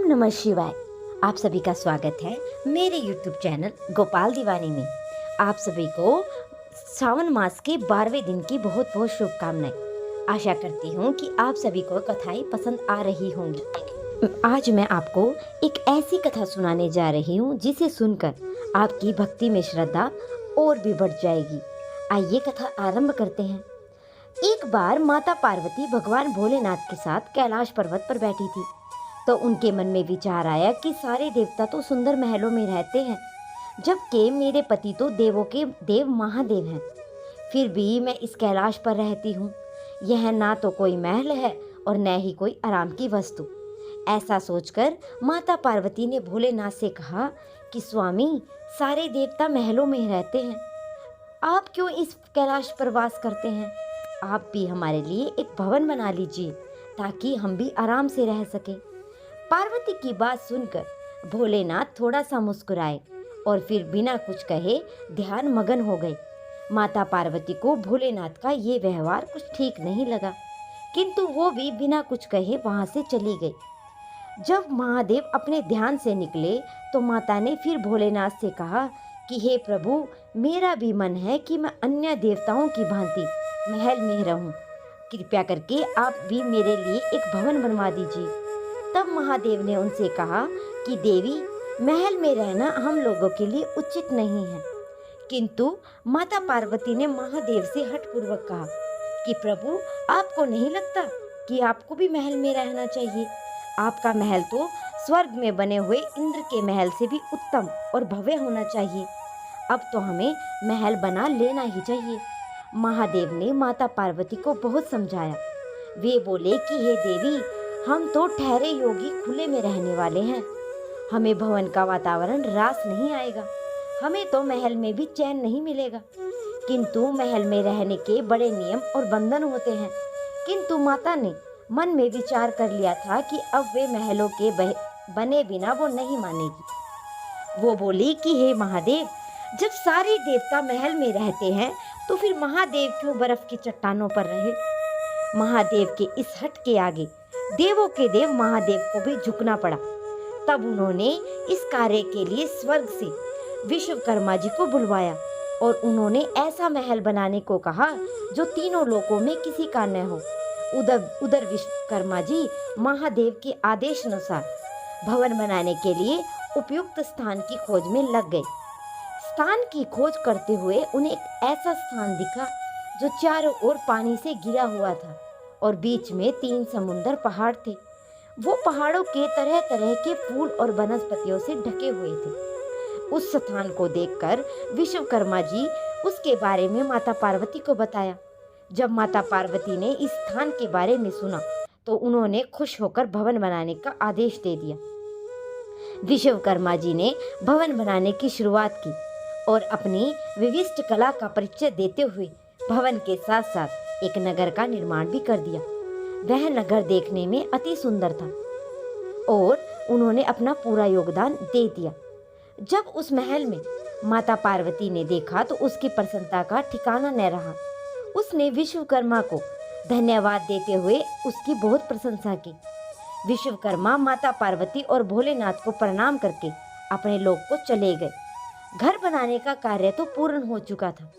नमः शिवाय। आप सभी का स्वागत है मेरे YouTube चैनल गोपाल दीवानी में। आप सभी को श्रावण मास के 12वें दिन की बहुत बहुत शुभकामनाएं। आशा करती हूँ कि आप सभी को कथाएं पसंद आ रही होंगी। आज मैं आपको एक ऐसी कथा सुनाने जा रही हूँ जिसे सुनकर आपकी भक्ति में श्रद्धा और भी बढ़ जाएगी। आइए कथा आरंभ करते हैं। एक बार माता पार्वती भगवान भोलेनाथ के साथ कैलाश पर्वत पर बैठी थी तो उनके मन में विचार आया कि सारे देवता तो सुंदर महलों में रहते हैं, जबकि मेरे पति तो देवों के देव महादेव हैं। फिर भी मैं इस कैलाश पर रहती हूँ। यह ना तो कोई महल है और न ही कोई आराम की वस्तु। ऐसा सोचकर माता पार्वती ने भोलेनाथ से कहा कि स्वामी, सारे देवता महलों में रहते हैं, आप क्यों इस कैलाश पर वास करते हैं? आप भी हमारे लिए एक भवन बना लीजिए ताकि हम भी आराम से रह सके। पार्वती की बात सुनकर भोलेनाथ थोड़ा सा मुस्कुराए और फिर बिना कुछ कहे ध्यान मगन हो गए। माता पार्वती को भोलेनाथ का ये व्यवहार कुछ ठीक नहीं लगा, किंतु वो भी बिना कुछ कहे वहां से चली गई। जब महादेव अपने ध्यान से निकले तो माता ने फिर भोलेनाथ से कहा कि हे प्रभु, मेरा भी मन है कि मैं अन्य देवताओं की भांति महल में रहूं। कृपया करके आप भी मेरे लिए एक भवन बनवा दीजिए। तब महादेव ने उनसे कहा कि देवी, महल में रहना हम लोगों के लिए उचित नहीं है। किंतु माता पार्वती ने महादेव से हठपूर्वक कहा कि प्रभु, आपको नहीं लगता कि आपको भी महल में रहना चाहिए? आपका महल तो स्वर्ग में बने हुए इंद्र के महल से भी उत्तम और भव्य होना चाहिए। अब तो हमें महल बना लेना ही चाहिए। महादेव ने माता पार्वती को बहुत समझाया। वे बोले कि हे देवी, हम तो ठहरे योगी खुले में रहने वाले हैं। हमें भवन का वातावरण रास नहीं आएगा। हमें तो महल में भी चैन नहीं मिलेगा। किंतु महल में रहने के बड़े नियम और बंधन होते हैं। किंतु माता ने मन में विचार कर लिया था कि अब वे महलों के बने बिना वो नहीं मानेगी। वो बोली कि हे महादेव, जब सारे देवता महल में रहते हैं तो फिर महादेव क्यों बर्फ की चट्टानों पर रहे? महादेव के इस हट के आगे देवों के देव महादेव को भी झुकना पड़ा। तब उन्होंने इस कार्य के लिए स्वर्ग से विश्वकर्मा जी को बुलवाया और उन्होंने ऐसा महल बनाने को कहा जो तीनों लोकों में किसी का न हो। उधर विश्वकर्मा जी महादेव के आदेश अनुसार भवन बनाने के लिए उपयुक्त स्थान की खोज में लग गए। स्थान की खोज करते हुए उन्हें एक ऐसा स्थान दिखा जो चारों ओर पानी से घिरा हुआ था और बीच में 3 समुंदर पहाड़ थे। वो पहाड़ों के तरह तरह के फूल और वनस्पतियों से ढके हुए थे। उस स्थान को देखकर विश्वकर्मा जी उसके बारे में माता पार्वती को बताया। जब माता पार्वती ने इस स्थान के बारे में सुना तो उन्होंने खुश होकर भवन बनाने का आदेश दे दिया। विश्वकर्मा जी ने भवन बनाने की शुरुआत की और अपनी विशिष्ट कला का परिचय देते हुए भवन के साथ साथ एक नगर का निर्माण भी कर दिया। वह नगर देखने में अति सुंदर था और उन्होंने अपना पूरा योगदान दे दिया। जब उस महल में माता पार्वती ने देखा तो उसकी प्रसन्नता का ठिकाना न रहा। उसने विश्वकर्मा को धन्यवाद देते हुए उसकी बहुत प्रशंसा की। विश्वकर्मा माता पार्वती और भोलेनाथ को प्रणाम करके अपने लोक को चले गए। घर बनाने का कार्य तो पूर्ण हो चुका था।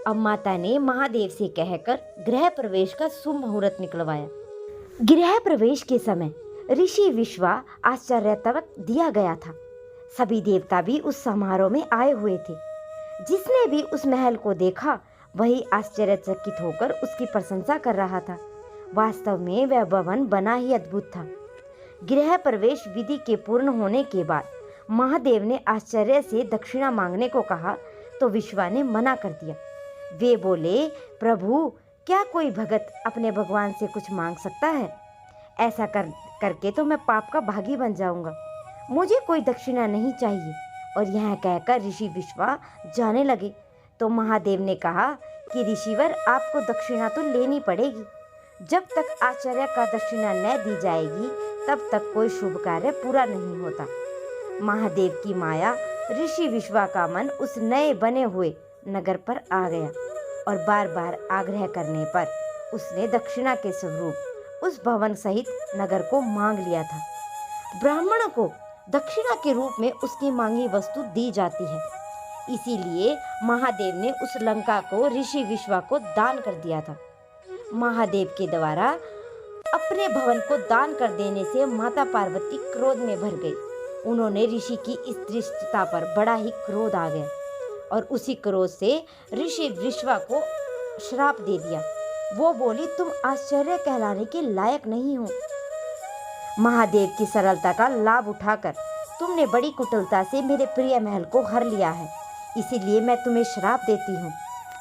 अब माता ने महादेव से कहकर गृह प्रवेश का शुभ मुहूर्त निकलवाया। गृह प्रवेश के समय ऋषि विश्वा आश्चर्यतवक दिया गया था। सभी देवता भी उस समारोह में आए हुए थे। जिसने भी उस महल को देखा वही आश्चर्यचकित होकर उसकी प्रशंसा कर रहा था। वास्तव में वह भवन बना ही अद्भुत था। गृह प्रवेश विधि के पूर्ण होने के बाद महादेव ने आश्चर्य से दक्षिणा मांगने को कहा तो विश्वा ने मना कर दिया। वे बोले, प्रभु, क्या कोई भगत अपने भगवान से कुछ मांग सकता है? ऐसा करके तो मैं पाप का भागी बन जाऊंगा। मुझे कोई दक्षिणा नहीं चाहिए। और यह कहकर ऋषि विश्वा जाने लगे तो महादेव ने कहा कि ऋषिवर, आपको दक्षिणा तो लेनी पड़ेगी। जब तक आचार्य का दक्षिणा न दी जाएगी तब तक कोई शुभ कार्य पूरा नहीं होता। महादेव की माया ऋषि विश्वा का मन उस नए बने हुए नगर पर आ गया और बार बार आग्रह करने पर उसने दक्षिणा के स्वरूप उस भवन सहित नगर को मांग लिया था। ब्राह्मणों को दक्षिणा के रूप में उसकी मांगी वस्तु दी जाती है। इसीलिए महादेव ने उस लंका को ऋषि विश्वा को दान कर दिया था। महादेव के द्वारा अपने भवन को दान कर देने से माता पार्वती क्रोध में भर गई। उन्होंने ऋषि की इस धृष्टता पर बड़ा ही क्रोध आ गया और उसी क्रोध से ऋषि विश्वा को श्राप दे दिया। वो बोली, तुम आश्चर्य कहलाने के लायक नहीं हो। महादेव की सरलता का लाभ उठाकर तुमने बड़ी कुटिलता से मेरे प्रिय महल को हर लिया है, इसीलिए मैं तुम्हें श्राप देती हूँ।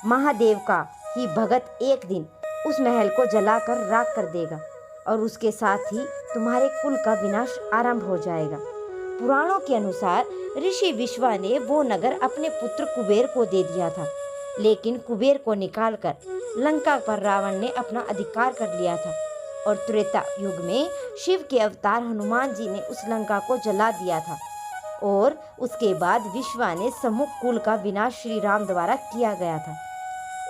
महादेव का ही भगत एक दिन उस महल को जलाकर राख कर देगा और उसके साथ ही तुम्हारे कुल का विनाश आरंभ हो जाएगा। पुराणों के अनुसार ऋषि विश्वा ने वो नगर अपने पुत्र कुबेर को दे दिया था, लेकिन कुबेर को निकालकर लंका पर रावण ने अपना अधिकार कर लिया था और त्रेता युग में शिव के अवतार हनुमान जी ने उस लंका को जला दिया था और उसके बाद विश्वा ने सम्मुख कुल का विनाश श्री राम द्वारा किया गया था।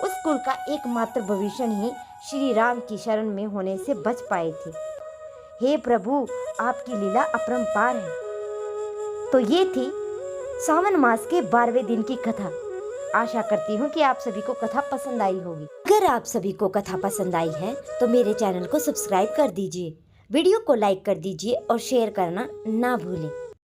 उस कुल का एकमात्र भविष्य ही श्री राम की शरण में होने से बच पाए थे। हे प्रभु, आपकी लीला अपरंपार है। तो ये थी सावन मास के 12वें दिन की कथा। आशा करती हूँ कि आप सभी को कथा पसंद आई होगी। अगर आप सभी को कथा पसंद आई है तो मेरे चैनल को सब्सक्राइब कर दीजिए, वीडियो को लाइक कर दीजिए और शेयर करना ना भूलें।